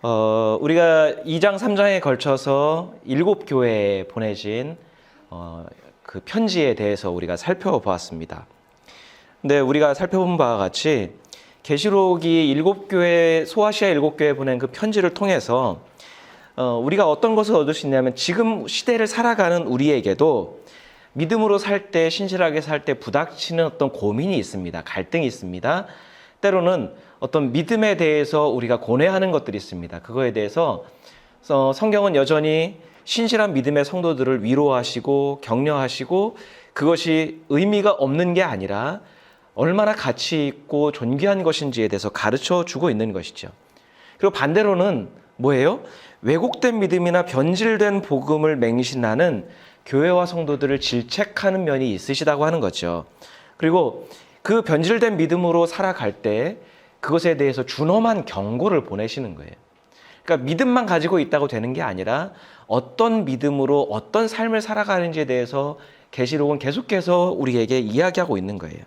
우리가 2장, 3장에 걸쳐서 7교회에 보내진 그 편지에 대해서 우리가 살펴보았습니다. 근데 우리가 살펴본 바와 같이 계시록이 7교회, 소아시아 7교회에 보낸 그 편지를 통해서 우리가 어떤 것을 얻을 수 있냐면 지금 시대를 살아가는 우리에게도 믿음으로 살 때, 신실하게 살 때 부닥치는 어떤 고민이 있습니다. 갈등이 있습니다. 때로는 어떤 믿음에 대해서 우리가 고뇌하는 것들이 있습니다. 그거에 대해서 성경은 여전히 신실한 믿음의 성도들을 위로하시고 격려하시고 그것이 의미가 없는 게 아니라 얼마나 가치 있고 존귀한 것인지에 대해서 가르쳐 주고 있는 것이죠. 그리고 반대로는 뭐예요? 왜곡된 믿음이나 변질된 복음을 맹신하는 교회와 성도들을 질책하는 면이 있으시다고 하는 거죠. 그리고 그 변질된 믿음으로 살아갈 때 그것에 대해서 준엄한 경고를 보내시는 거예요. 그러니까 믿음만 가지고 있다고 되는 게 아니라 어떤 믿음으로 어떤 삶을 살아가는지에 대해서 계시록은 계속해서 우리에게 이야기하고 있는 거예요.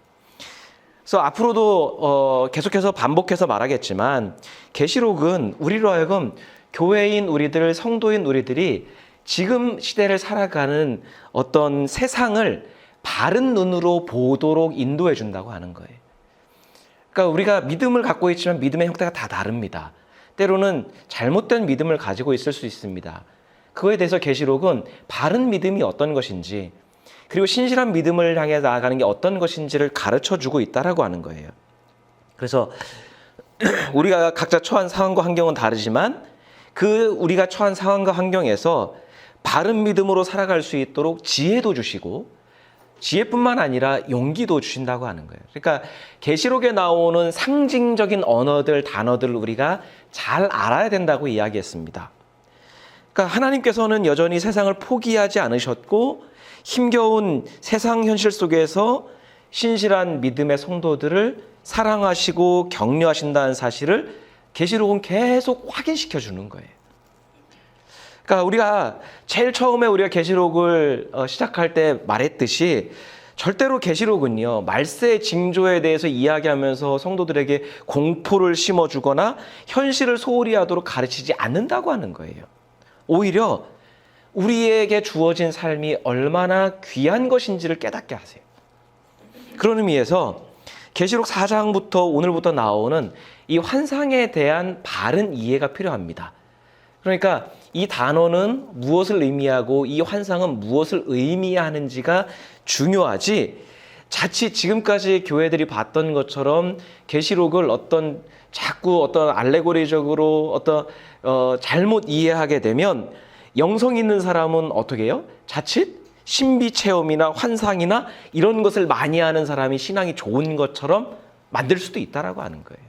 그래서 앞으로도 계속해서 반복해서 말하겠지만 계시록은 우리로 하여금 교회인 우리들, 성도인 우리들이 지금 시대를 살아가는 어떤 세상을 바른 눈으로 보도록 인도해 준다고 하는 거예요. 그러니까 우리가 믿음을 갖고 있지만 믿음의 형태가 다 다릅니다. 때로는 잘못된 믿음을 가지고 있을 수 있습니다. 그거에 대해서 계시록은 바른 믿음이 어떤 것인지 그리고 신실한 믿음을 향해 나아가는 게 어떤 것인지를 가르쳐주고 있다라고 하는 거예요. 그래서 우리가 각자 처한 상황과 환경은 다르지만 그 우리가 처한 상황과 환경에서 바른 믿음으로 살아갈 수 있도록 지혜도 주시고 지혜뿐만 아니라 용기도 주신다고 하는 거예요. 그러니까 계시록에 나오는 상징적인 언어들, 단어들을 우리가 잘 알아야 된다고 이야기했습니다. 그러니까 하나님께서는 여전히 세상을 포기하지 않으셨고 힘겨운 세상 현실 속에서 신실한 믿음의 성도들을 사랑하시고 격려하신다는 사실을 계시록은 계속 확인시켜 주는 거예요. 그러니까 우리가 제일 처음에 우리가 계시록을 시작할 때 말했듯이 절대로 계시록은요 말세 징조에 대해서 이야기하면서 성도들에게 공포를 심어주거나 현실을 소홀히 하도록 가르치지 않는다고 하는 거예요. 오히려 우리에게 주어진 삶이 얼마나 귀한 것인지를 깨닫게 하세요. 그런 의미에서 계시록 4장부터 오늘부터 나오는 이 환상에 대한 바른 이해가 필요합니다. 그러니까 이 단어는 무엇을 의미하고 이 환상은 무엇을 의미하는지가 중요하지 자칫 지금까지 교회들이 봤던 것처럼 계시록을 자꾸 어떤 알레고리적으로 잘못 이해하게 되면 영성 있는 사람은 어떻게 해요? 자칫 신비 체험이나 환상이나 이런 것을 많이 하는 사람이 신앙이 좋은 것처럼 만들 수도 있다라고 하는 거예요.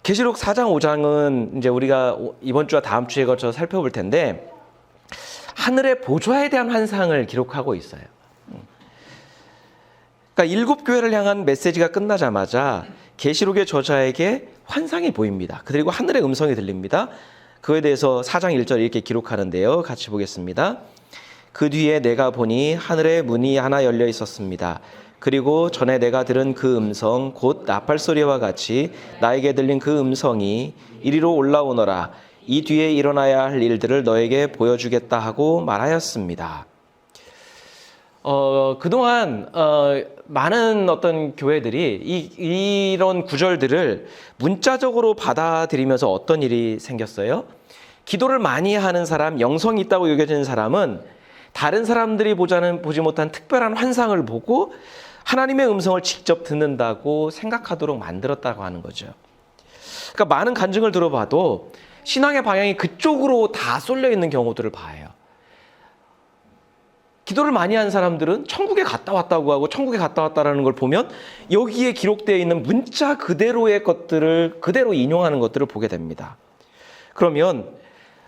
계시록 4장, 5장은 이제 우리가 이번 주와 다음 주에 걸쳐 살펴볼 텐데 하늘의 보좌에 대한 환상을 기록하고 있어요. 그러니까 7교회를 향한 메시지가 끝나자마자 계시록의 저자에게 환상이 보입니다. 그리고 하늘의 음성이 들립니다. 그에 대해서 4장 1절 이렇게 기록하는데요. 같이 보겠습니다. 그 뒤에 내가 보니 하늘의 문이 하나 열려 있었습니다. 그리고 전에 내가 들은 그 음성 곧 나팔 소리와 같이 나에게 들린 그 음성이 이리로 올라오너라. 이 뒤에 일어나야 할 일들을 너에게 보여주겠다 하고 말하였습니다. 그동안 많은 어떤 교회들이 이런 구절들을 문자적으로 받아들이면서 어떤 일이 생겼어요? 기도를 많이 하는 사람, 영성이 있다고 여겨지는 사람은 다른 사람들이 보지 못한 특별한 환상을 보고 하나님의 음성을 직접 듣는다고 생각하도록 만들었다고 하는 거죠. 그러니까 많은 간증을 들어봐도 신앙의 방향이 그쪽으로 다 쏠려 있는 경우들을 봐요. 기도를 많이 하는 사람들은 천국에 갔다 왔다고 하고 천국에 갔다 왔다라는 걸 보면 여기에 기록되어 있는 문자 그대로의 것들을 그대로 인용하는 것들을 보게 됩니다. 그러면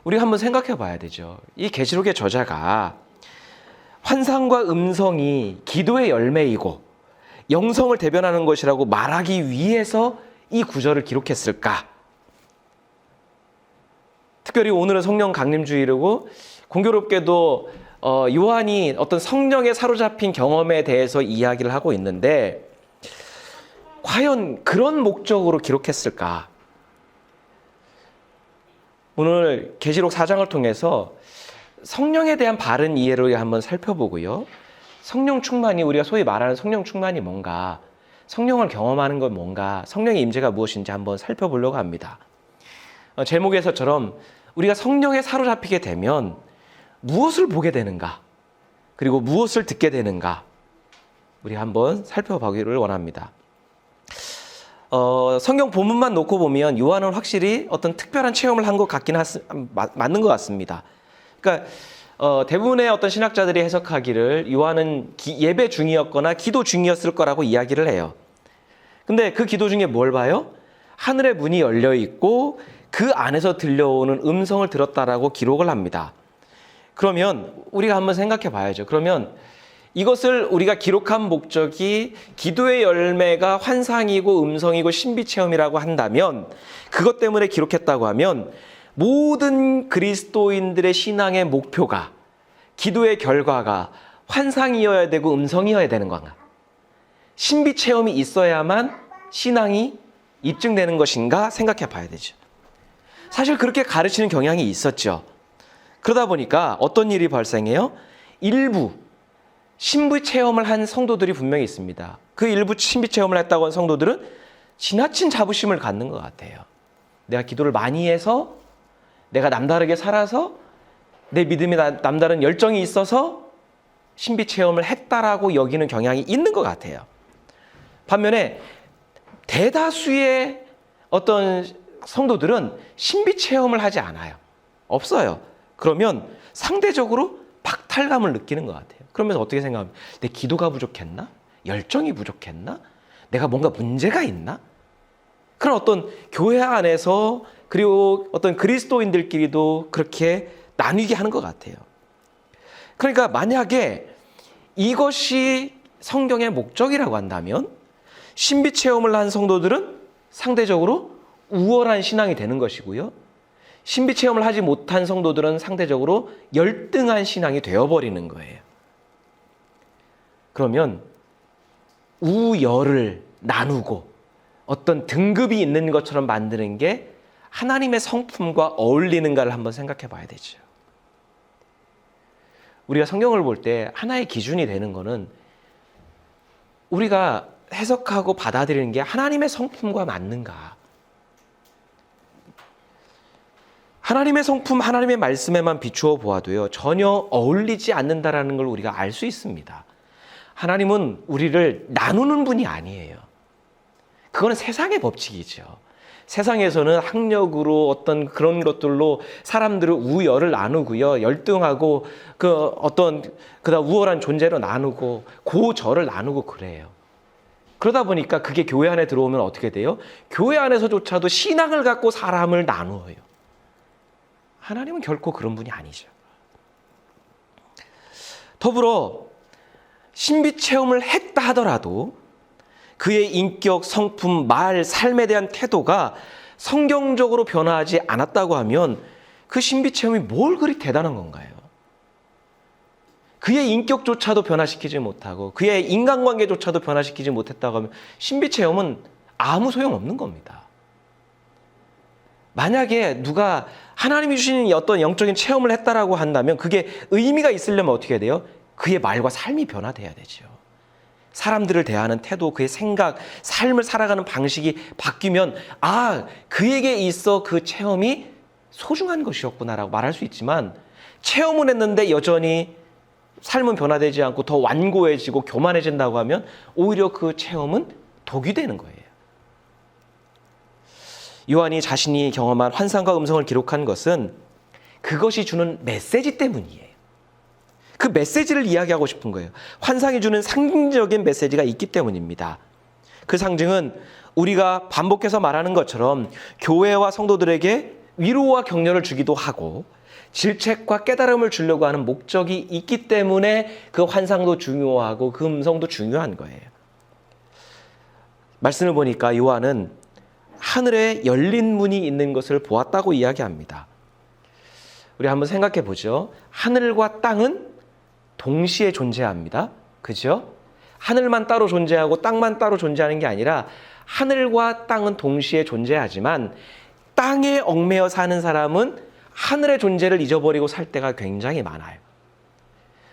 우리가 한번 생각해 봐야 되죠. 이 계시록의 저자가 환상과 음성이 기도의 열매이고 영성을 대변하는 것이라고 말하기 위해서 이 구절을 기록했을까? 특별히 오늘은 성령 강림주일이고 공교롭게도 요한이 어떤 성령에 사로잡힌 경험에 대해서 이야기를 하고 있는데 과연 그런 목적으로 기록했을까? 오늘 계시록 4장을 통해서 성령에 대한 바른 이해를 한번 살펴보고요. 성령 충만이, 우리가 소위 말하는 성령 충만이 뭔가, 성령을 경험하는 건 뭔가, 성령의 임재가 무엇인지 한번 살펴보려고 합니다. 제목에서처럼 우리가 성령에 사로잡히게 되면 무엇을 보게 되는가, 그리고 무엇을 듣게 되는가, 우리가 한번 살펴보기를 원합니다. 성경 본문만 놓고 보면 요한은 확실히 어떤 특별한 체험을 한 것 같긴 맞는 것 같습니다. 그러니까 대부분의 어떤 신학자들이 해석하기를 요한은 예배 중이었거나 기도 중이었을 거라고 이야기를 해요. 근데 그 기도 중에 뭘 봐요? 하늘의 문이 열려 있고 그 안에서 들려오는 음성을 들었다라고 기록을 합니다. 그러면 우리가 한번 생각해 봐야죠. 그러면 이것을 우리가 기록한 목적이 기도의 열매가 환상이고 음성이고 신비체험이라고 한다면, 그것 때문에 기록했다고 하면 모든 그리스도인들의 신앙의 목표가, 기도의 결과가 환상이어야 되고 음성이어야 되는 건가? 신비체험이 있어야만 신앙이 입증되는 것인가 생각해 봐야 되죠. 사실 그렇게 가르치는 경향이 있었죠. 그러다 보니까 어떤 일이 발생해요? 일부 신비체험을 한 성도들이 분명히 있습니다. 그 일부 신비체험을 했다고 한 성도들은 지나친 자부심을 갖는 것 같아요. 내가 기도를 많이 해서, 내가 남다르게 살아서, 내 믿음이 남다른 열정이 있어서 신비체험을 했다라고 여기는 경향이 있는 것 같아요. 반면에 대다수의 어떤 성도들은 신비체험을 하지 않아요. 없어요. 그러면 상대적으로 박탈감을 느끼는 것 같아요. 그러면서 어떻게 생각하면, 내 기도가 부족했나? 열정이 부족했나? 내가 뭔가 문제가 있나? 그런 어떤 교회 안에서, 그리고 어떤 그리스도인들끼리도 그렇게 나뉘게 하는 것 같아요. 그러니까 만약에 이것이 성경의 목적이라고 한다면 신비체험을 한 성도들은 상대적으로 우월한 신앙이 되는 것이고요. 신비체험을 하지 못한 성도들은 상대적으로 열등한 신앙이 되어버리는 거예요. 그러면 우열을 나누고 어떤 등급이 있는 것처럼 만드는 게 하나님의 성품과 어울리는가를 한번 생각해 봐야 되죠. 우리가 성경을 볼 때 하나의 기준이 되는 거는 우리가 해석하고 받아들이는 게 하나님의 성품과 맞는가. 하나님의 성품, 하나님의 말씀에만 비추어 보아도요, 전혀 어울리지 않는다라는 걸 우리가 알 수 있습니다. 하나님은 우리를 나누는 분이 아니에요. 그거는 세상의 법칙이죠. 세상에서는 학력으로 어떤 그런 것들로 사람들을 우열을 나누고요, 열등하고 그다음 우월한 존재로 나누고 고저를 나누고 그래요. 그러다 보니까 그게 교회 안에 들어오면 어떻게 돼요? 교회 안에서조차도 신앙을 갖고 사람을 나누어요. 하나님은 결코 그런 분이 아니죠. 더불어 신비체험을 했다 하더라도 그의 인격, 성품, 말, 삶에 대한 태도가 성경적으로 변화하지 않았다고 하면 그 신비체험이 뭘 그리 대단한 건가요? 그의 인격조차도 변화시키지 못하고 그의 인간관계조차도 변화시키지 못했다고 하면 신비체험은 아무 소용없는 겁니다. 만약에 누가 하나님이 주신 어떤 영적인 체험을 했다라고 한다면 그게 의미가 있으려면 어떻게 해야 돼요? 그의 말과 삶이 변화돼야 되죠. 사람들을 대하는 태도, 그의 생각, 삶을 살아가는 방식이 바뀌면 그에게 있어 그 체험이 소중한 것이었구나라고 말할 수 있지만, 체험은 했는데 여전히 삶은 변화되지 않고 더 완고해지고 교만해진다고 하면 오히려 그 체험은 독이 되는 거예요. 요한이 자신이 경험한 환상과 음성을 기록한 것은 그것이 주는 메시지 때문이에요. 그 메시지를 이야기하고 싶은 거예요. 환상이 주는 상징적인 메시지가 있기 때문입니다. 그 상징은 우리가 반복해서 말하는 것처럼 교회와 성도들에게 위로와 격려를 주기도 하고 질책과 깨달음을 주려고 하는 목적이 있기 때문에 그 환상도 중요하고 그 음성도 중요한 거예요. 말씀을 보니까 요한은 하늘에 열린 문이 있는 것을 보았다고 이야기합니다. 우리 한번 생각해 보죠. 하늘과 땅은 동시에 존재합니다. 그죠? 하늘만 따로 존재하고 땅만 따로 존재하는 게 아니라 하늘과 땅은 동시에 존재하지만 땅에 얽매여 사는 사람은 하늘의 존재를 잊어버리고 살 때가 굉장히 많아요.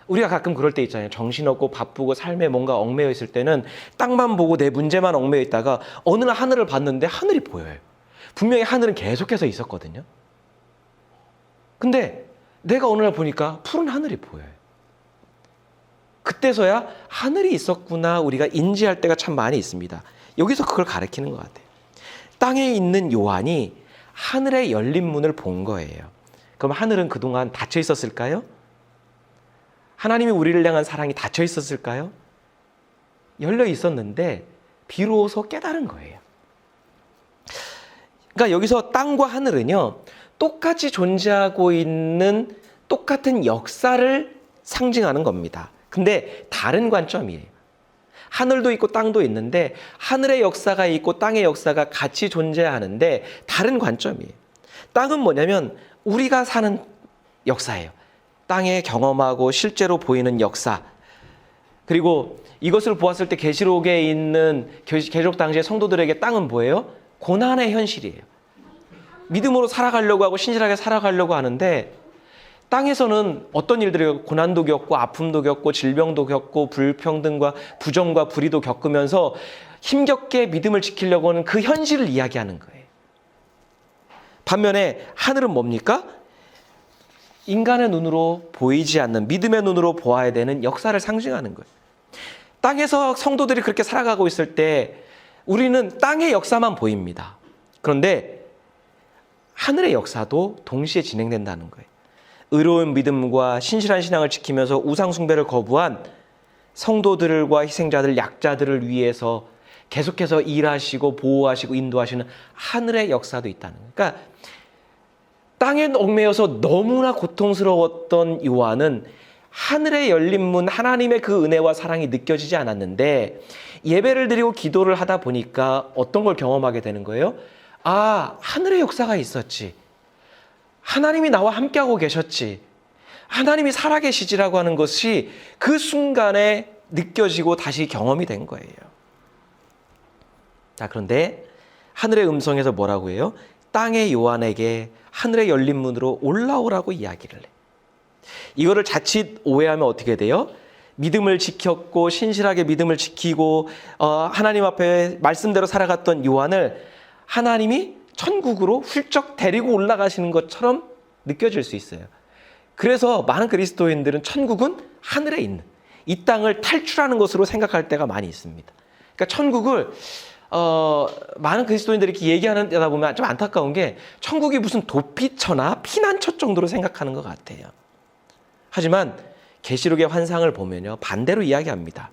우리가 가끔 그럴 때 있잖아요. 정신없고 바쁘고 삶에 뭔가 얽매여 있을 때는 땅만 보고 내 문제만 얽매여 있다가 어느 날 하늘을 봤는데 하늘이 보여요. 분명히 하늘은 계속해서 있었거든요. 근데 내가 어느 날 보니까 푸른 하늘이 보여요. 그때서야 하늘이 있었구나 우리가 인지할 때가 참 많이 있습니다. 여기서 그걸 가리키는 것 같아요. 땅에 있는 요한이 하늘의 열린 문을 본 거예요. 그럼 하늘은 그동안 닫혀 있었을까요? 하나님이 우리를 향한 사랑이 닫혀 있었을까요? 열려 있었는데 비로소 깨달은 거예요. 그러니까 여기서 땅과 하늘은요, 똑같이 존재하고 있는 똑같은 역사를 상징하는 겁니다. 근데 다른 관점이에요. 하늘도 있고 땅도 있는데 하늘의 역사가 있고 땅의 역사가 같이 존재하는데 다른 관점이에요. 땅은 뭐냐면 우리가 사는 역사예요. 땅에 경험하고 실제로 보이는 역사. 그리고 이것을 보았을 때 계시록에 있는 계시록 당시의 성도들에게 땅은 뭐예요? 고난의 현실이에요. 믿음으로 살아가려고 하고 신실하게 살아가려고 하는데 땅에서는 어떤 일들이 고난도 겪고 아픔도 겪고 질병도 겪고 불평등과 부정과 불의도 겪으면서 힘겹게 믿음을 지키려고 하는 그 현실을 이야기하는 거예요. 반면에 하늘은 뭡니까? 인간의 눈으로 보이지 않는 믿음의 눈으로 보아야 되는 역사를 상징하는 거예요. 땅에서 성도들이 그렇게 살아가고 있을 때 우리는 땅의 역사만 보입니다. 그런데 하늘의 역사도 동시에 진행된다는 거예요. 의로운 믿음과 신실한 신앙을 지키면서 우상 숭배를 거부한 성도들과 희생자들, 약자들을 위해서 계속해서 일하시고 보호하시고 인도하시는 하늘의 역사도 있다는 거예요. 그러니까 땅에 얽매여서 너무나 고통스러웠던 요한은 하늘의 열린 문, 하나님의 그 은혜와 사랑이 느껴지지 않았는데 예배를 드리고 기도를 하다 보니까 어떤 걸 경험하게 되는 거예요? 아, 하늘의 역사가 있었지. 하나님이 나와 함께하고 계셨지. 하나님이 살아계시지라고 하는 것이 그 순간에 느껴지고 다시 경험이 된 거예요. 자, 그런데 하늘의 음성에서 뭐라고 해요? 땅의 요한에게 하늘의 열린 문으로 올라오라고 이야기를 해. 이거를 자칫 오해하면 어떻게 돼요? 믿음을 지켰고 신실하게 믿음을 지키고 하나님 앞에 말씀대로 살아갔던 요한을 하나님이 천국으로 훌쩍 데리고 올라가시는 것처럼 느껴질 수 있어요. 그래서 많은 그리스도인들은 천국은 하늘에 있는 이 땅을 탈출하는 것으로 생각할 때가 많이 있습니다. 그러니까 천국을 많은 그리스도인들이 이렇게 얘기하다 보면 좀 안타까운 게 천국이 무슨 도피처나 피난처 정도로 생각하는 것 같아요. 하지만 계시록의 환상을 보면요, 반대로 이야기합니다.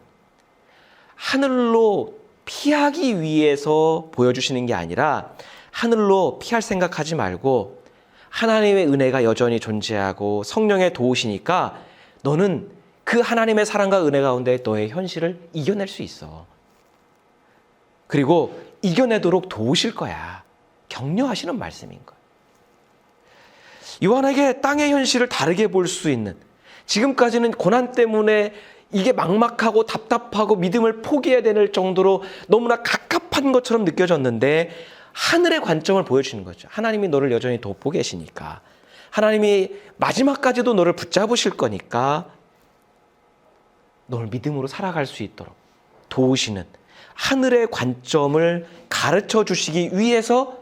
하늘로 피하기 위해서 보여주시는 게 아니라 하늘로 피할 생각하지 말고 하나님의 은혜가 여전히 존재하고 성령의 도우시니까 너는 그 하나님의 사랑과 은혜 가운데 너의 현실을 이겨낼 수 있어. 그리고 이겨내도록 도우실 거야. 격려하시는 말씀인 거예요. 요한에게 땅의 현실을 다르게 볼 수 있는, 지금까지는 고난 때문에 이게 막막하고 답답하고 믿음을 포기해야 될 정도로 너무나 갑갑한 것처럼 느껴졌는데 하늘의 관점을 보여주시는 거죠. 하나님이 너를 여전히 돕고 계시니까, 하나님이 마지막까지도 너를 붙잡으실 거니까 너를 믿음으로 살아갈 수 있도록 도우시는 하늘의 관점을 가르쳐 주시기 위해서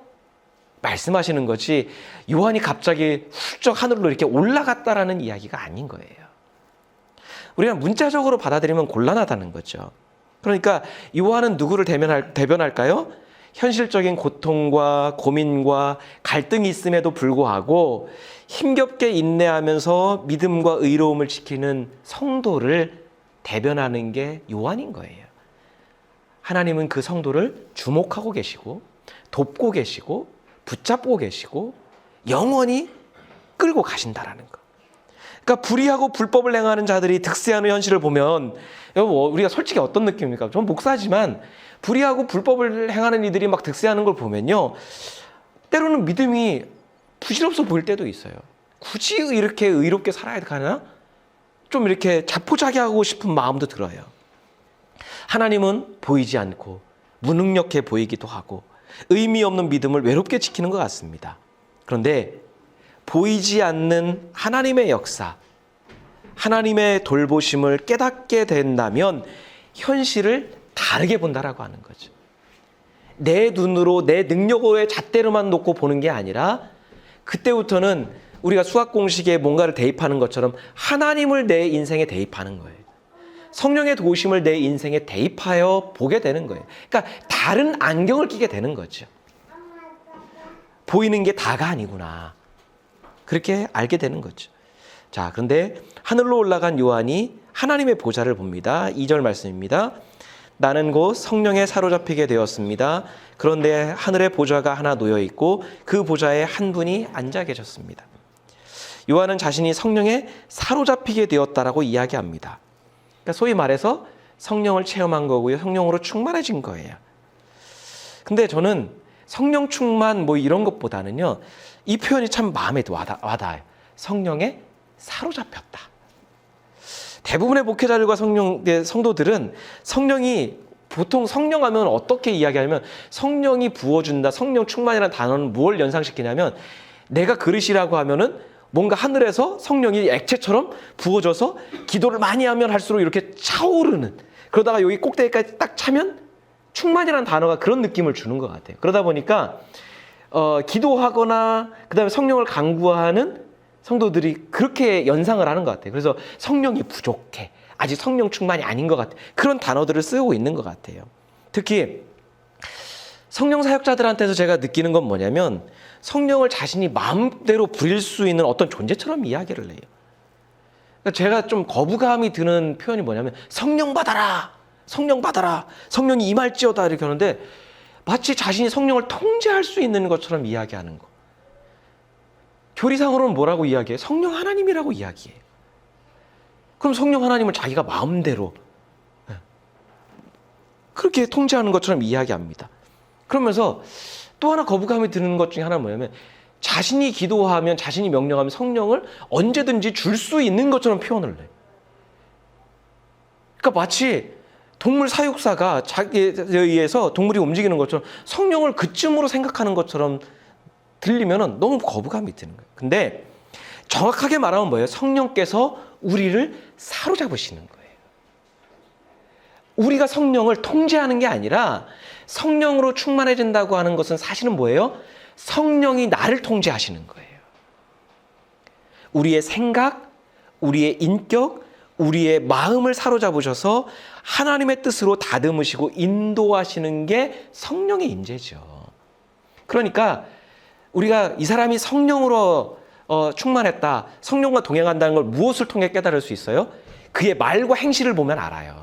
말씀하시는 거지, 요한이 갑자기 훌쩍 하늘로 이렇게 올라갔다라는 이야기가 아닌 거예요. 우리가 문자적으로 받아들이면 곤란하다는 거죠. 그러니까 요한은 누구를 대변할까요? 현실적인 고통과 고민과 갈등이 있음에도 불구하고 힘겹게 인내하면서 믿음과 의로움을 지키는 성도를 대변하는 게 요한인 거예요. 하나님은 그 성도를 주목하고 계시고 돕고 계시고 붙잡고 계시고 영원히 끌고 가신다라는 거. 그러니까 불의하고 불법을 행하는 자들이 득세하는 현실을 보면 우리가 솔직히 어떤 느낌입니까? 전 목사지만 불의하고 불법을 행하는 이들이 막 득세하는 걸 보면요, 때로는 믿음이 부질없어 보일 때도 있어요. 굳이 이렇게 의롭게 살아야 되나? 좀 이렇게 자포자기하고 싶은 마음도 들어요. 하나님은 보이지 않고 무능력해 보이기도 하고 의미 없는 믿음을 외롭게 지키는 것 같습니다. 그런데 보이지 않는 하나님의 역사, 하나님의 돌보심을 깨닫게 된다면 현실을 다르게 본다라고 하는 거죠. 내 눈으로 내 능력의 잣대로만 놓고 보는 게 아니라 그때부터는 우리가 수학 공식에 뭔가를 대입하는 것처럼 하나님을 내 인생에 대입하는 거예요. 성령의 도우심을 내 인생에 대입하여 보게 되는 거예요. 그러니까 다른 안경을 끼게 되는 거죠. 보이는 게 다가 아니구나. 그렇게 알게 되는 거죠. 자, 그런데 하늘로 올라간 요한이 하나님의 보좌를 봅니다. 2절 말씀입니다. 나는 곧 성령에 사로잡히게 되었습니다. 그런데 하늘에 보좌가 하나 놓여 있고 그 보좌에 한 분이 앉아 계셨습니다. 요한은 자신이 성령에 사로잡히게 되었다라고 이야기합니다. 그러니까 소위 말해서 성령을 체험한 거고요. 성령으로 충만해진 거예요. 근데 저는 성령 충만 뭐 이런 것보다는요. 이 표현이 참 마음에 와닿아요. 성령에 사로잡혔다. 대부분의 목회자들과 성도들은 성령이 보통 성령 하면 어떻게 이야기하냐면 성령이 부어준다. 성령 충만이라는 단어는 무엇을 연상시키냐면 내가 그릇이라고 하면은 뭔가 하늘에서 성령이 액체처럼 부어져서 기도를 많이 하면 할수록 이렇게 차오르는 그러다가 여기 꼭대기까지 딱 차면 충만이라는 단어가 그런 느낌을 주는 것 같아요. 그러다 보니까 기도하거나 그다음에 성령을 간구하는 성도들이 그렇게 연상을 하는 것 같아요. 그래서 성령이 부족해. 아직 성령 충만이 아닌 것 같아요. 그런 단어들을 쓰고 있는 것 같아요. 특히 성령 사역자들한테서 제가 느끼는 건 뭐냐면 성령을 자신이 마음대로 부릴 수 있는 어떤 존재처럼 이야기를 해요. 그러니까 제가 좀 거부감이 드는 표현이 뭐냐면 성령 받아라. 성령 받아라. 성령이 임할지어다 이렇게 하는데 마치 자신이 성령을 통제할 수 있는 것처럼 이야기하는 거. 교리상으로는 뭐라고 이야기해요? 성령 하나님이라고 이야기해요. 그럼 성령 하나님을 자기가 마음대로 그렇게 통제하는 것처럼 이야기합니다. 그러면서 또 하나 거부감이 드는 것 중에 하나는 뭐냐면 자신이 기도하면 자신이 명령하면 성령을 언제든지 줄 수 있는 것처럼 표현을 해요. 그러니까 마치 동물 사육사가 자기에 의해서 동물이 움직이는 것처럼 성령을 그쯤으로 생각하는 것처럼 들리면 너무 거부감이 드는 거예요. 근데 정확하게 말하면 뭐예요? 성령께서 우리를 사로잡으시는 거예요. 우리가 성령을 통제하는 게 아니라 성령으로 충만해진다고 하는 것은 사실은 뭐예요? 성령이 나를 통제하시는 거예요. 우리의 생각, 우리의 인격, 우리의 마음을 사로잡으셔서 하나님의 뜻으로 다듬으시고 인도하시는 게 성령의 임재죠. 그러니까 우리가 이 사람이 성령으로 충만했다, 성령과 동행한다는 걸 무엇을 통해 깨달을 수 있어요? 그의 말과 행실을 보면 알아요.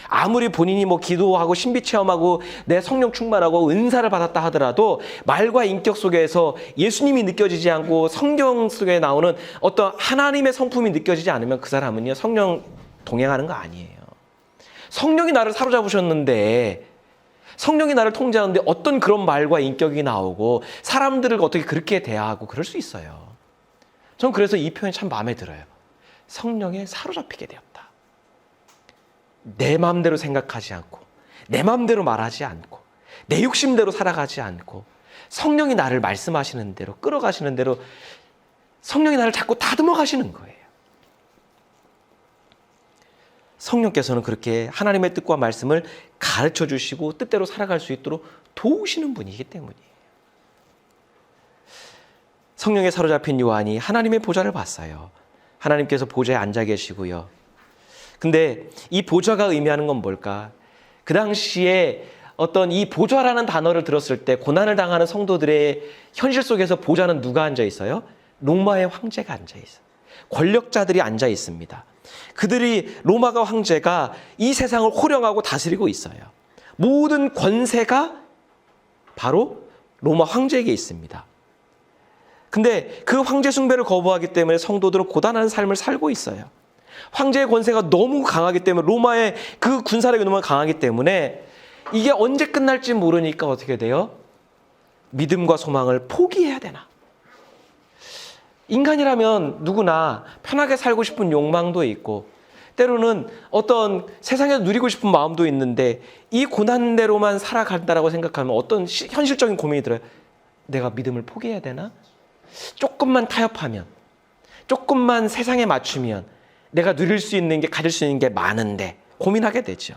아무리 본인이 뭐 기도하고 신비 체험하고 내 성령 충만하고 은사를 받았다 하더라도 말과 인격 속에서 예수님이 느껴지지 않고 성경 속에 나오는 어떤 하나님의 성품이 느껴지지 않으면 그 사람은요 성령 동행하는 거 아니에요. 성령이 나를 사로잡으셨는데 성령이 나를 통제하는데 어떤 그런 말과 인격이 나오고 사람들을 어떻게 그렇게 대하고 그럴 수 있어요. 전 그래서 이 표현이 참 마음에 들어요. 성령에 사로잡히게 되었다. 내 마음대로 생각하지 않고 내 마음대로 말하지 않고 내 욕심대로 살아가지 않고 성령이 나를 말씀하시는 대로 끌어가시는 대로 성령이 나를 자꾸 다듬어 가시는 거예요. 성령께서는 그렇게 하나님의 뜻과 말씀을 가르쳐 주시고 뜻대로 살아갈 수 있도록 도우시는 분이기 때문이에요. 성령에 사로잡힌 요한이 하나님의 보좌를 봤어요. 하나님께서 보좌에 앉아 계시고요. 근데 이 보좌가 의미하는 건 뭘까? 그 당시에 어떤 이 보좌라는 단어를 들었을 때 고난을 당하는 성도들의 현실 속에서 보좌는 누가 앉아 있어요? 로마의 황제가 앉아 있어요. 권력자들이 앉아 있습니다. 그들이 로마가 황제가 이 세상을 호령하고 다스리고 있어요. 모든 권세가 바로 로마 황제에게 있습니다. 근데 그 황제 숭배를 거부하기 때문에 성도들은 고단한 삶을 살고 있어요. 황제의 권세가 너무 강하기 때문에 로마의 그 군사력이 너무 강하기 때문에 이게 언제 끝날지 모르니까 어떻게 돼요? 믿음과 소망을 포기해야 되나? 인간이라면 누구나 편하게 살고 싶은 욕망도 있고 때로는 어떤 세상에서 누리고 싶은 마음도 있는데 이 고난대로만 살아간다라고 생각하면 어떤 현실적인 고민이 들어요. 내가 믿음을 포기해야 되나? 조금만 타협하면, 조금만 세상에 맞추면 내가 누릴 수 있는 게, 가질 수 있는 게 많은데 고민하게 되죠.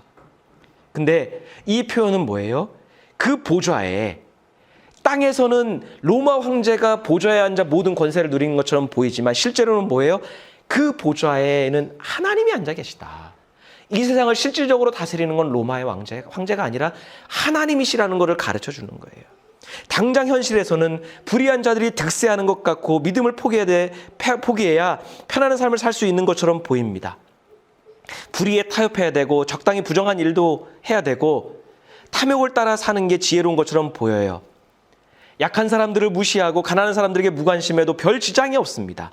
근데 이 표현은 뭐예요? 그 보좌에, 땅에서는 로마 황제가 보좌에 앉아 모든 권세를 누리는 것처럼 보이지만 실제로는 뭐예요? 그 보좌에는 하나님이 앉아 계시다. 이 세상을 실질적으로 다스리는 건 로마의 황제가 아니라 하나님이시라는 것을 가르쳐 주는 거예요. 당장 현실에서는 불의한 자들이 득세하는 것 같고 믿음을 포기해야 편안한 삶을 살 수 있는 것처럼 보입니다. 불의에 타협해야 되고 적당히 부정한 일도 해야 되고 탐욕을 따라 사는 게 지혜로운 것처럼 보여요. 약한 사람들을 무시하고 가난한 사람들에게 무관심해도 별 지장이 없습니다.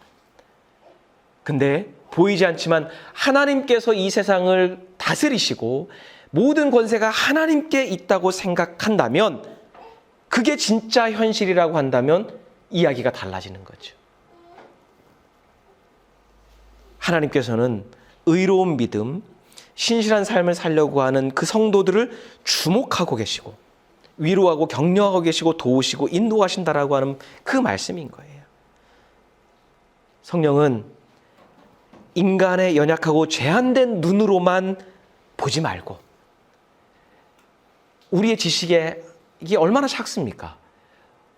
근데 보이지 않지만 하나님께서 이 세상을 다스리시고 모든 권세가 하나님께 있다고 생각한다면, 그게 진짜 현실이라고 한다면 이야기가 달라지는 거죠. 하나님께서는 의로운 믿음, 신실한 삶을 살려고 하는 그 성도들을 주목하고 계시고 위로하고 격려하고 계시고 도우시고 인도하신다라고 하는 그 말씀인 거예요. 성령은 인간의 연약하고 제한된 눈으로만 보지 말고, 우리의 지식에 이게 얼마나 작습니까?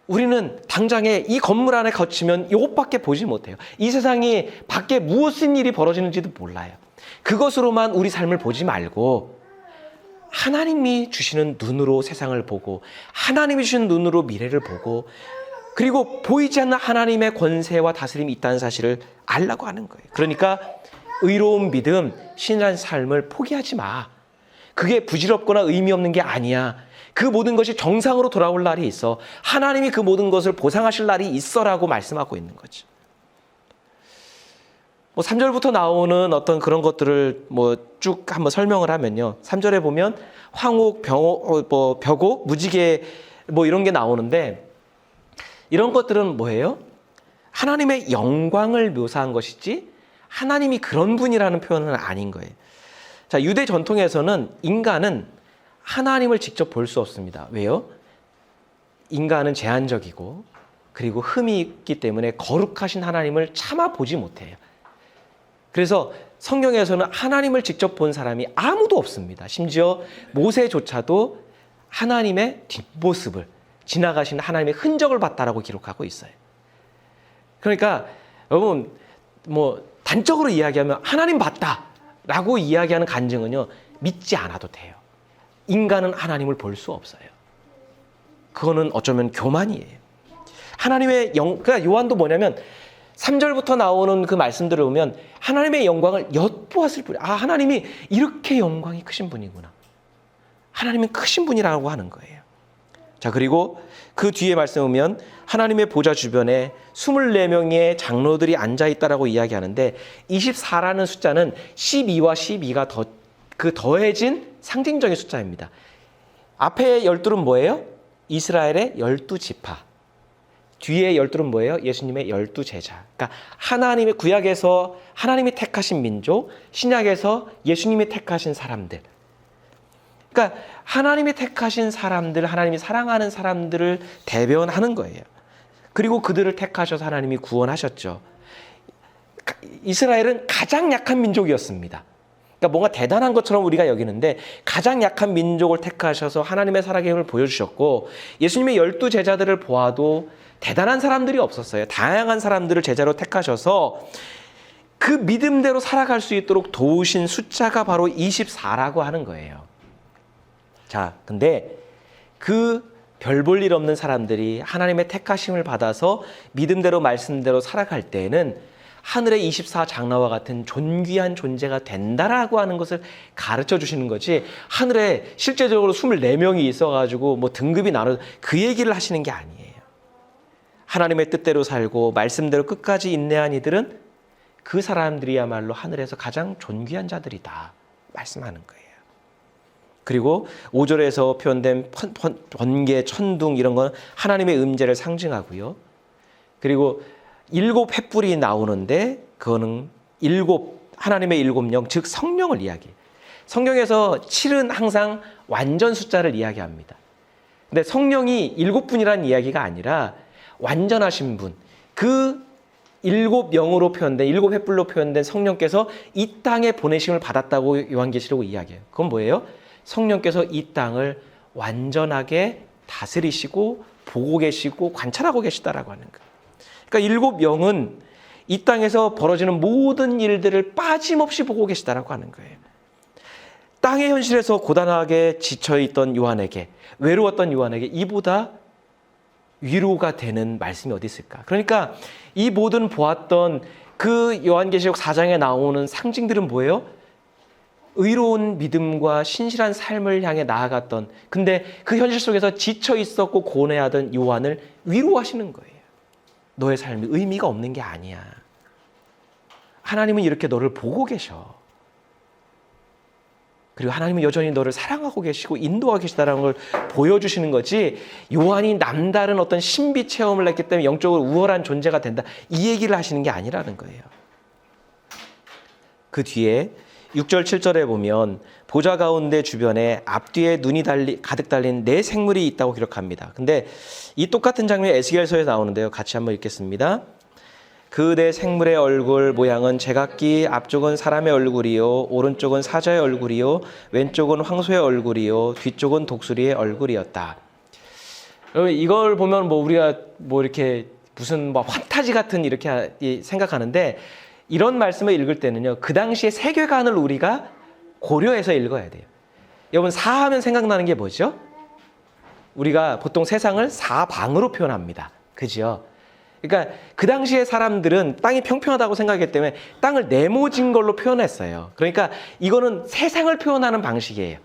우리는 당장에 이 건물 안에 거치면 이것밖에 보지 못해요. 이 세상이 밖에 무슨 일이 벌어지는지도 몰라요. 그것으로만 우리 삶을 보지 말고 하나님이 주시는 눈으로 세상을 보고 하나님이 주시는 눈으로 미래를 보고, 그리고 보이지 않는 하나님의 권세와 다스림이 있다는 사실을 알라고 하는 거예요. 그러니까 의로운 믿음, 신실한 삶을 포기하지 마. 그게 부질없거나 의미 없는 게 아니야. 그 모든 것이 정상으로 돌아올 날이 있어. 하나님이 그 모든 것을 보상하실 날이 있어라고 말씀하고 있는 거죠. 3절부터 나오는 어떤 그런 것들을 쭉 한번 설명을 하면요. 3절에 보면 황옥, 벽옥, 무지개 이런 게 나오는데, 이런 것들은 뭐예요? 하나님의 영광을 묘사한 것이지 하나님이 그런 분이라는 표현은 아닌 거예요. 자, 유대 전통에서는 인간은 하나님을 직접 볼 수 없습니다. 왜요? 인간은 제한적이고 그리고 흠이 있기 때문에 거룩하신 하나님을 차마 보지 못해요. 그래서 성경에서는 하나님을 직접 본 사람이 아무도 없습니다. 심지어 모세조차도 하나님의 뒷모습을, 지나가신 하나님의 흔적을 봤다라고 기록하고 있어요. 그러니까 여러분, 단적으로 이야기하면 하나님 봤다라고 이야기하는 간증은요, 믿지 않아도 돼요. 인간은 하나님을 볼 수 없어요. 그거는 어쩌면 교만이에요. 하나님의 그러니까 요한도 뭐냐면 3절부터 나오는 그 말씀들을 보면 하나님의 영광을 엿보았을 뿐이에요. 하나님이 이렇게 영광이 크신 분이구나. 하나님은 크신 분이라고 하는 거예요. 자, 그리고 그 뒤에 말씀 보면 하나님의 보좌 주변에 24명의 장로들이 앉아있다라고 이야기하는데, 24라는 숫자는 12와 12가 더해진 상징적인 숫자입니다. 앞에 12는 뭐예요? 이스라엘의 12지파. 뒤에 12는 뭐예요? 예수님의 12제자. 그러니까 하나님의 구약에서 하나님이 택하신 민족, 신약에서 예수님이 택하신 사람들. 그러니까 하나님이 택하신 사람들, 하나님이 사랑하는 사람들을 대변하는 거예요. 그리고 그들을 택하셔서 하나님이 구원하셨죠. 이스라엘은 가장 약한 민족이었습니다. 그러니까 뭔가 대단한 것처럼 우리가 여기는데 가장 약한 민족을 택하셔서 하나님의 사랑의 힘을 보여주셨고, 예수님의 12제자들을 보아도 대단한 사람들이 없었어요. 다양한 사람들을 제자로 택하셔서 그 믿음대로 살아갈 수 있도록 도우신 숫자가 바로 24라고 하는 거예요. 자, 근데 그 별 볼 일 없는 사람들이 하나님의 택하심을 받아서 믿음대로 말씀대로 살아갈 때에는 하늘의 24장로와 같은 존귀한 존재가 된다라고 하는 것을 가르쳐 주시는 거지, 하늘에 실제적으로 24명이 있어가지고 등급이 나눠 그 얘기를 하시는 게 아니에요. 하나님의 뜻대로 살고 말씀대로 끝까지 인내한 이들은 그 사람들이야말로 하늘에서 가장 존귀한 자들이다 말씀하는 거예요. 그리고 5절에서 표현된 번개, 천둥 이런 건 하나님의 음재를 상징하고요. 그리고 7 횃불이 나오는데 그거는 하나님의 7영, 즉 성령을 이야기해요. 성경에서 7은 항상 완전 숫자를 이야기합니다. 근데 성령이 7분이라는 이야기가 아니라 완전하신 분, 그 일곱 영으로 표현된, 일곱 횃불로 표현된 성령께서 이 땅에 보내심을 받았다고 요한계시록 이야기해요. 그건 뭐예요? 성령께서 이 땅을 완전하게 다스리시고 보고 계시고 관찰하고 계시다라고 하는 거예요. 그러니까 일곱 영은 이 땅에서 벌어지는 모든 일들을 빠짐없이 보고 계시다라고 하는 거예요. 땅의 현실에서 고단하게 지쳐있던 요한에게, 외로웠던 요한에게 이보다 위로가 되는 말씀이 어디 있을까? 그러니까 이 모든 보았던 그 요한계시록 4장에 나오는 상징들은 뭐예요? 의로운 믿음과 신실한 삶을 향해 나아갔던, 근데 그 현실 속에서 지쳐 있었고 고뇌하던 요한을 위로하시는 거예요. 너의 삶이 의미가 없는 게 아니야. 하나님은 이렇게 너를 보고 계셔. 그리고 하나님은 여전히 너를 사랑하고 계시고 인도하고 계시다는 걸 보여주시는 거지, 요한이 남다른 어떤 신비 체험을 했기 때문에 영적으로 우월한 존재가 된다, 이 얘기를 하시는 게 아니라는 거예요. 그 뒤에 6절 7절에 보면 보좌 가운데 주변에 앞뒤에 눈이 가득 달린 네 생물이 있다고 기록합니다. 근데 이 똑같은 장면이 에스겔서에 나오는데요. 같이 한번 읽겠습니다. 그 네 생물의 얼굴 모양은 제각기 앞쪽은 사람의 얼굴이요, 오른쪽은 사자의 얼굴이요, 왼쪽은 황소의 얼굴이요, 뒤쪽은 독수리의 얼굴이었다. 여러분 이걸 보면 우리가 이렇게 무슨 판타지 같은 이렇게 생각하는데, 이런 말씀을 읽을 때는요, 그 당시의 세계관을 우리가 고려해서 읽어야 돼요. 여러분 사하면 생각나는 게 뭐죠? 우리가 보통 세상을 사방으로 표현합니다. 그죠? 그러니까 그 당시의 사람들은 땅이 평평하다고 생각했기 때문에 땅을 네모진 걸로 표현했어요. 그러니까 이거는 세상을 표현하는 방식이에요.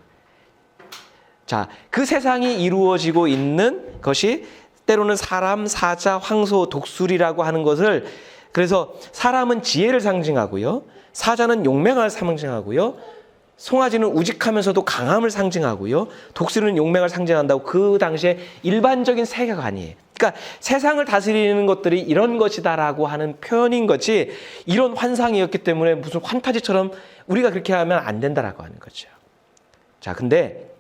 자, 그 세상이 이루어지고 있는 것이 때로는 사람, 사자, 황소, 독수리라고 하는 것을, 그래서 사람은 지혜를 상징하고요, 사자는 용맹을 상징하고요, 송아지는 우직하면서도 강함을 상징하고요, 독수리는 용맹을 상징한다고 그 당시에 일반적인 세계관이에요. 그러니까 세상을 다스리는 것들이 이런 것이다라고 하는 표현인 거지, 이런 환상이었기 때문에 무슨 판타지처럼 우리가 그렇게 하면 안 된다라고 하는 거죠. 자, 근데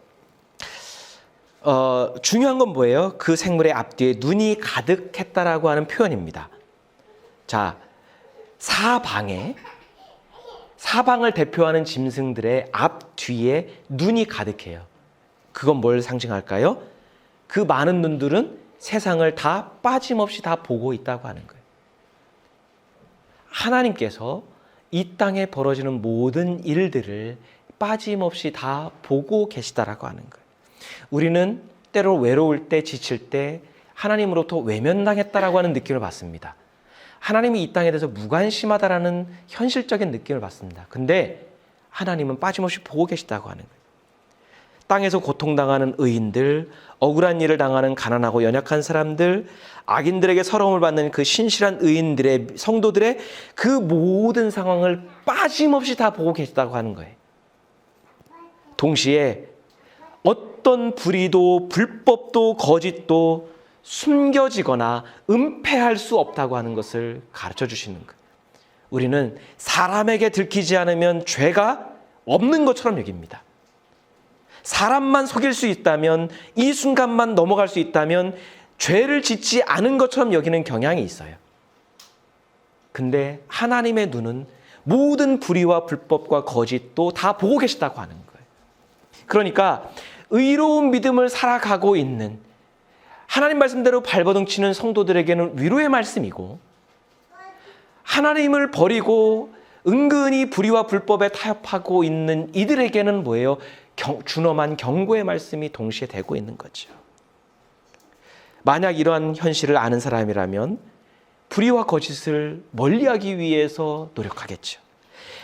중요한 건 뭐예요? 그 생물의 앞뒤에 눈이 가득했다라고 하는 표현입니다. 자, 사방을 대표하는 짐승들의 앞뒤에 눈이 가득해요. 그건 뭘 상징할까요? 그 많은 눈들은 세상을 다 빠짐없이 다 보고 있다고 하는 거예요. 하나님께서 이 땅에 벌어지는 모든 일들을 빠짐없이 다 보고 계시다라고 하는 거예요. 우리는 때로 외로울 때, 지칠 때 하나님으로부터 외면당했다라고 하는 느낌을 받습니다. 하나님이 이 땅에 대해서 무관심하다라는 현실적인 느낌을 받습니다. 근데 하나님은 빠짐없이 보고 계시다고 하는 거예요. 땅에서 고통당하는 의인들, 억울한 일을 당하는 가난하고 연약한 사람들, 악인들에게 서러움을 받는 그 신실한 의인들의, 성도들의 그 모든 상황을 빠짐없이 다 보고 계시다고 하는 거예요. 동시에 어떤 불의도 불법도 거짓도 숨겨지거나 은폐할 수 없다고 하는 것을 가르쳐 주시는 거예요. 우리는 사람에게 들키지 않으면 죄가 없는 것처럼 여깁니다. 사람만 속일 수 있다면, 이 순간만 넘어갈 수 있다면 죄를 짓지 않은 것처럼 여기는 경향이 있어요. 근데 하나님의 눈은 모든 불의와 불법과 거짓도 다 보고 계시다고 하는 거예요. 그러니까 의로운 믿음을 살아가고 있는, 하나님 말씀대로 발버둥 치는 성도들에게는 위로의 말씀이고, 하나님을 버리고 은근히 불의와 불법에 타협하고 있는 이들에게는 뭐예요? 준엄한 경고의 말씀이 동시에 되고 있는 거죠. 만약 이러한 현실을 아는 사람이라면 불의와 거짓을 멀리하기 위해서 노력하겠죠.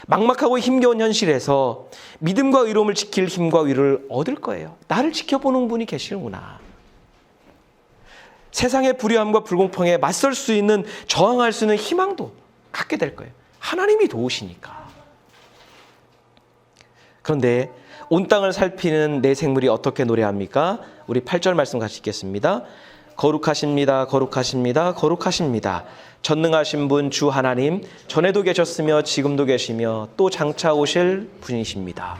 막막하고 힘겨운 현실에서 믿음과 의로움을 지킬 힘과 위로를 얻을 거예요. 나를 지켜보는 분이 계시는구나. 세상의 불의함과 불공평에 맞설 수 있는, 저항할 수 있는 희망도 갖게 될 거예요. 하나님이 도우시니까. 그런데 온 땅을 살피는 네 생물이 어떻게 노래합니까? 우리 8절 말씀 같이 읽겠습니다. 거룩하십니다. 거룩하십니다. 거룩하십니다. 전능하신 분 주 하나님, 전에도 계셨으며 지금도 계시며 또 장차 오실 분이십니다.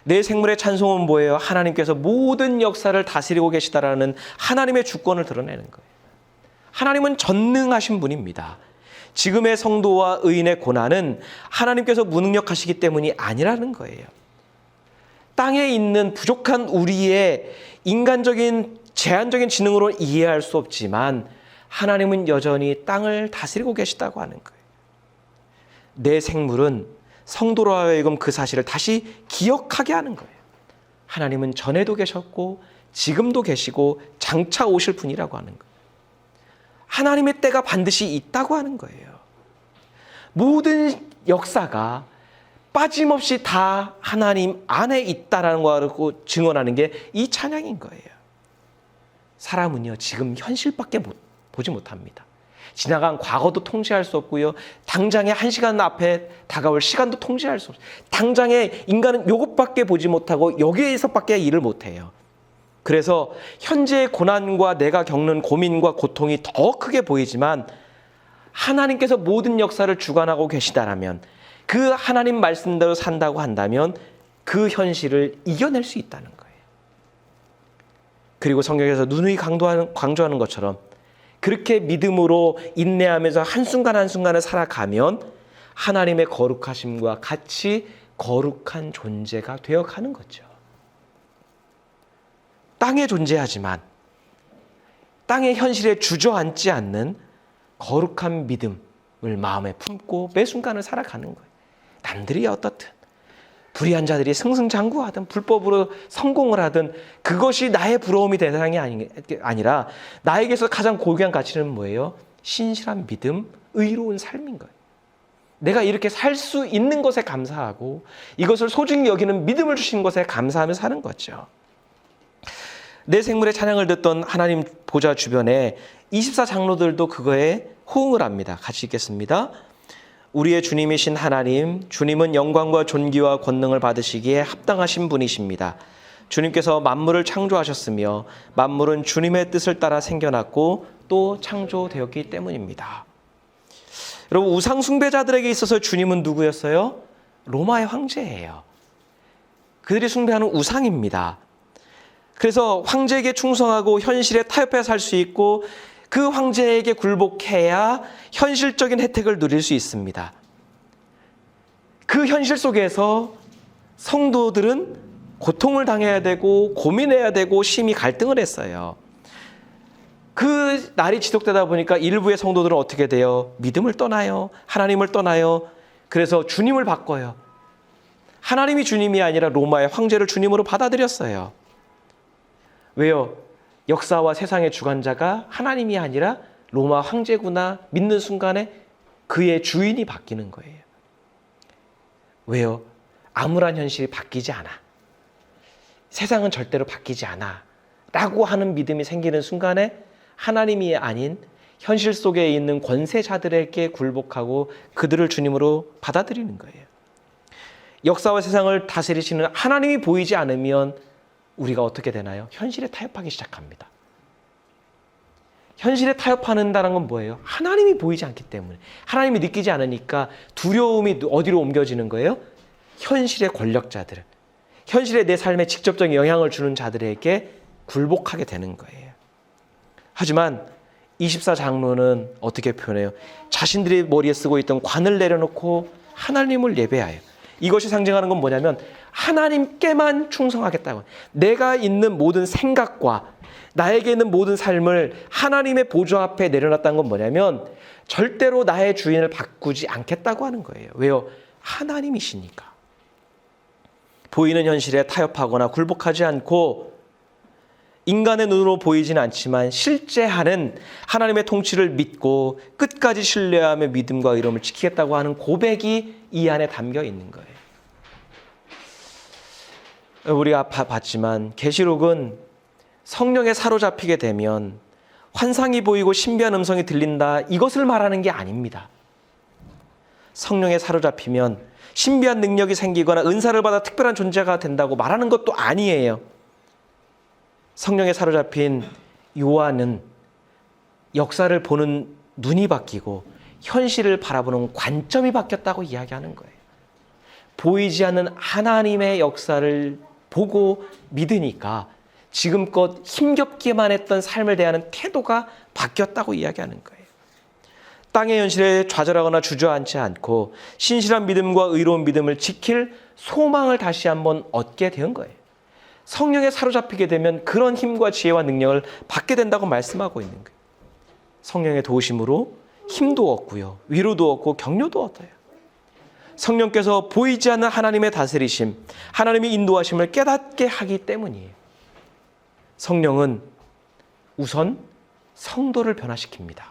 네 생물의 찬송은 뭐예요? 하나님께서 모든 역사를 다스리고 계시다라는 하나님의 주권을 드러내는 거예요. 하나님은 전능하신 분입니다. 지금의 성도와 의인의 고난은 하나님께서 무능력하시기 때문이 아니라는 거예요. 땅에 있는 부족한 우리의 인간적인 제한적인 지능으로 이해할 수 없지만 하나님은 여전히 땅을 다스리고 계시다고 하는 거예요. 내 생물은 성도로 하여금 그 사실을 다시 기억하게 하는 거예요. 하나님은 전에도 계셨고 지금도 계시고 장차 오실 분이라고 하는 거예요. 하나님의 때가 반드시 있다고 하는 거예요. 모든 역사가 빠짐없이 다 하나님 안에 있다라는 거를 증언하는 게 이 찬양인 거예요. 사람은요, 지금 현실밖에 보지 못합니다. 지나간 과거도 통제할 수 없고요. 당장의 한 시간 앞에 다가올 시간도 통제할 수 없어요. 당장의 인간은 이것밖에 보지 못하고 여기에서밖에 일을 못해요. 그래서 현재의 고난과 내가 겪는 고민과 고통이 더 크게 보이지만 하나님께서 모든 역사를 주관하고 계시다라면 그 하나님 말씀대로 산다고 한다면 그 현실을 이겨낼 수 있다는 거예요. 그리고 성경에서 누누이 강조하는 것처럼 그렇게 믿음으로 인내하면서 한순간 한순간을 살아가면 하나님의 거룩하심과 같이 거룩한 존재가 되어가는 거죠. 땅에 존재하지만 땅의 현실에 주저앉지 않는 거룩한 믿음을 마음에 품고 매 순간을 살아가는 거예요. 남들이 어떻든 불의한 자들이 승승장구하든 불법으로 성공을 하든 그것이 나의 부러움이 대상이 아니라 나에게서 가장 고귀한 가치는 뭐예요? 신실한 믿음, 의로운 삶인 거예요. 내가 이렇게 살 수 있는 것에 감사하고 이것을 소중히 여기는 믿음을 주신 것에 감사하며 사는 거죠. 내 생물의 찬양을 듣던 하나님 보좌 주변에 24장로들도 그거에 호응을 합니다. 같이 읽겠습니다. 우리의 주님이신 하나님, 주님은 영광과 존귀와 권능을 받으시기에 합당하신 분이십니다. 주님께서 만물을 창조하셨으며 만물은 주님의 뜻을 따라 생겨났고 또 창조되었기 때문입니다. 여러분, 우상 숭배자들에게 있어서 주님은 누구였어요? 로마의 황제예요. 그들이 숭배하는 우상입니다. 그래서 황제에게 충성하고 현실에 타협해 살 수 있고 그 황제에게 굴복해야 현실적인 혜택을 누릴 수 있습니다. 그 현실 속에서 성도들은 고통을 당해야 되고 고민해야 되고 심히 갈등을 했어요. 그 날이 지속되다 보니까 일부의 성도들은 어떻게 돼요? 믿음을 떠나요. 하나님을 떠나요. 그래서 주님을 바꿔요. 하나님이 주님이 아니라 로마의 황제를 주님으로 받아들였어요. 왜요? 역사와 세상의 주관자가 하나님이 아니라 로마 황제구나 믿는 순간에 그의 주인이 바뀌는 거예요. 왜요? 암울한 현실이 바뀌지 않아. 세상은 절대로 바뀌지 않아. 라고 하는 믿음이 생기는 순간에 하나님이 아닌 현실 속에 있는 권세자들에게 굴복하고 그들을 주님으로 받아들이는 거예요. 역사와 세상을 다스리시는 하나님이 보이지 않으면 우리가 어떻게 되나요? 현실에 타협하기 시작합니다. 현실에 타협한다는 건 뭐예요? 하나님이 보이지 않기 때문에. 하나님이 느끼지 않으니까 두려움이 어디로 옮겨지는 거예요? 현실의 권력자들, 현실에 내 삶에 직접적인 영향을 주는 자들에게 굴복하게 되는 거예요. 하지만 24장로는 어떻게 표현해요? 자신들이 머리에 쓰고 있던 관을 내려놓고 하나님을 예배하여. 이것이 상징하는 건 뭐냐면 하나님께만 충성하겠다고. 내가 있는 모든 생각과 나에게 있는 모든 삶을 하나님의 보좌 앞에 내려놨다는 건 뭐냐면 절대로 나의 주인을 바꾸지 않겠다고 하는 거예요. 왜요? 하나님이시니까. 보이는 현실에 타협하거나 굴복하지 않고 인간의 눈으로 보이지는 않지만 실제하는 하나님의 통치를 믿고 끝까지 신뢰하며 믿음과 의로움을 지키겠다고 하는 고백이 이 안에 담겨 있는 거예요. 우리가 봤지만 계시록은 성령에 사로잡히게 되면 환상이 보이고 신비한 음성이 들린다, 이것을 말하는 게 아닙니다. 성령에 사로잡히면 신비한 능력이 생기거나 은사를 받아 특별한 존재가 된다고 말하는 것도 아니에요. 성령에 사로잡힌 요한은 역사를 보는 눈이 바뀌고 현실을 바라보는 관점이 바뀌었다고 이야기하는 거예요. 보이지 않는 하나님의 역사를 보고 믿으니까 지금껏 힘겹기만 했던 삶을 대하는 태도가 바뀌었다고 이야기하는 거예요. 땅의 현실에 좌절하거나 주저앉지 않고 신실한 믿음과 의로운 믿음을 지킬 소망을 다시 한번 얻게 된 거예요. 성령에 사로잡히게 되면 그런 힘과 지혜와 능력을 받게 된다고 말씀하고 있는 거예요. 성령의 도우심으로 힘도 얻고요, 위로도 얻고 격려도 얻어요. 성령께서 보이지 않는 하나님의 다스리심, 하나님의 인도하심을 깨닫게 하기 때문이에요. 성령은 우선 성도를 변화시킵니다.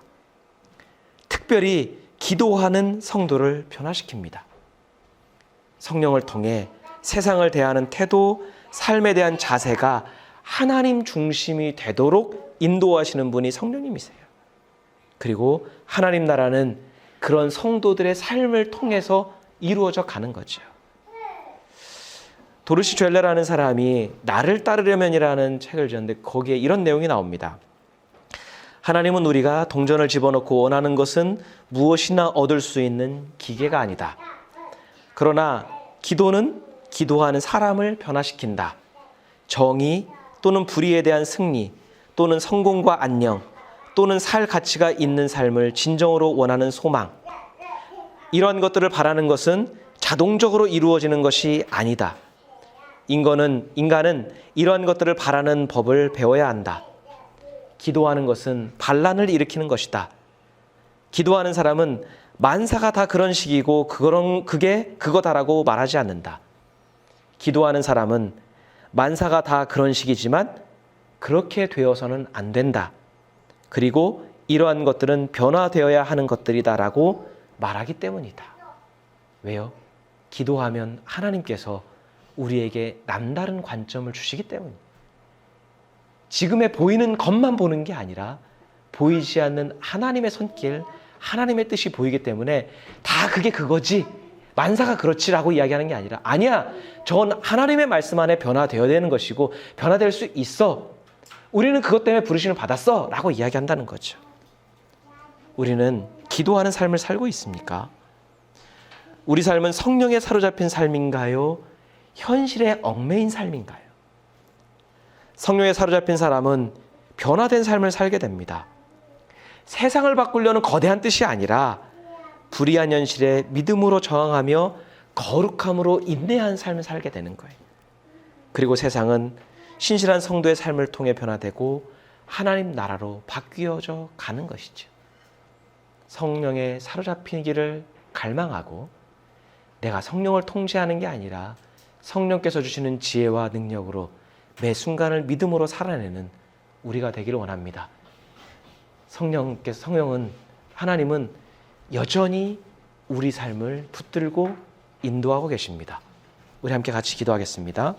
특별히 기도하는 성도를 변화시킵니다. 성령을 통해 세상을 대하는 태도, 삶에 대한 자세가 하나님 중심이 되도록 인도하시는 분이 성령님이세요. 그리고 하나님 나라는 그런 성도들의 삶을 통해서 이루어져 가는 거죠. 도르시 죄레라는 사람이 나를 따르려면이라는 책을 지었는데 거기에 이런 내용이 나옵니다. 하나님은 우리가 동전을 집어넣고 원하는 것은 무엇이나 얻을 수 있는 기계가 아니다. 그러나 기도는 기도하는 사람을 변화시킨다. 정의 또는 불의에 대한 승리 또는 성공과 안녕 또는 살 가치가 있는 삶을 진정으로 원하는 소망, 이러한 것들을 바라는 것은 자동적으로 이루어지는 것이 아니다. 인간은 이러한 것들을 바라는 법을 배워야 한다. 기도하는 것은 반란을 일으키는 것이다. 기도하는 사람은 만사가 다 그런 식이고 그게 그거다라고 말하지 않는다. 기도하는 사람은 만사가 다 그런 식이지만 그렇게 되어서는 안 된다. 그리고 이러한 것들은 변화되어야 하는 것들이다라고 말하기 때문이다. 왜요? 기도하면 하나님께서 우리에게 남다른 관점을 주시기 때문입니다. 지금의 보이는 것만 보는 게 아니라 보이지 않는 하나님의 손길, 하나님의 뜻이 보이기 때문에 다 그게 그거지, 만사가 그렇지라고 이야기하는 게 아니라, 아니야, 저건 하나님의 말씀 안에 변화되어야 되는 것이고 변화될 수 있어. 우리는 그것 때문에 부르심을 받았어 라고 이야기한다는 거죠. 우리는 기도하는 삶을 살고 있습니까? 우리 삶은 성령에 사로잡힌 삶인가요? 현실에 얽매인 삶인가요? 성령에 사로잡힌 사람은 변화된 삶을 살게 됩니다. 세상을 바꾸려는 거대한 뜻이 아니라 불의한 현실에 믿음으로 저항하며 거룩함으로 인내한 삶을 살게 되는 거예요. 그리고 세상은 신실한 성도의 삶을 통해 변화되고 하나님 나라로 바뀌어져 가는 것이죠. 성령에 사로잡히기를 갈망하고 내가 성령을 통제하는 게 아니라 성령께서 주시는 지혜와 능력으로 매 순간을 믿음으로 살아내는 우리가 되기를 원합니다. 하나님은 여전히 우리 삶을 붙들고 인도하고 계십니다. 우리 함께 같이 기도하겠습니다.